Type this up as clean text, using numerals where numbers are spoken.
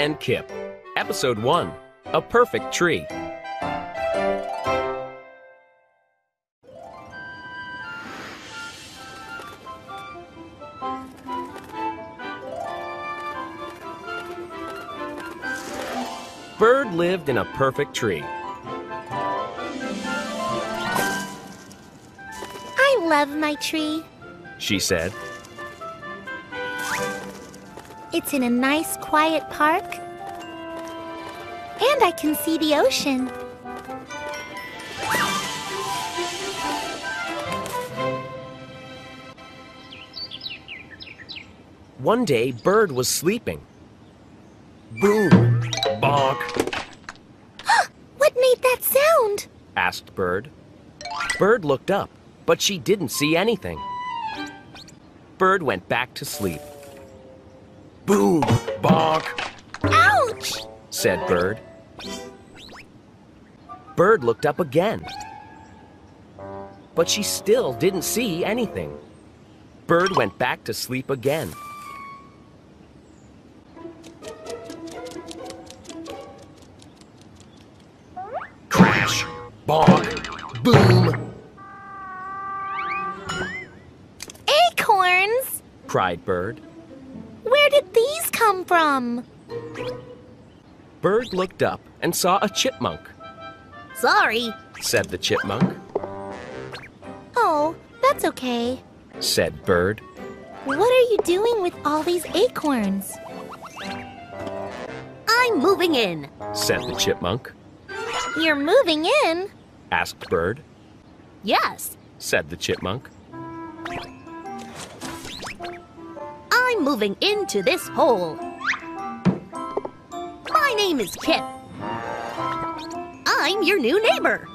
and Kip. Episode 1, A Perfect Tree. Bird lived in a perfect tree. I love my tree. She said. It's in a nice, quiet park. And I can see the ocean. One day, Bird was sleeping. Boom! Bonk! What made that sound? Asked Bird. Bird looked up, but she didn't see anything. Bird went back to sleep. Boom! Bonk! Ouch! Said Bird. Bird looked up again, but she still didn't see anything. Bird went back to sleep again. Crash! Bonk! Boom! Acorns! Cried Bird. Where did these come from? Bird looked up and saw a chipmunk. Sorry. Said the chipmunk. Oh, that's okay. Said Bird. What are you doing with all these acorns? I'm moving in. Said the chipmunk. You're moving in? Asked Bird. Yes. Said the chipmunk. I'm moving into this hole. My name is Kip. I'm your new neighbor.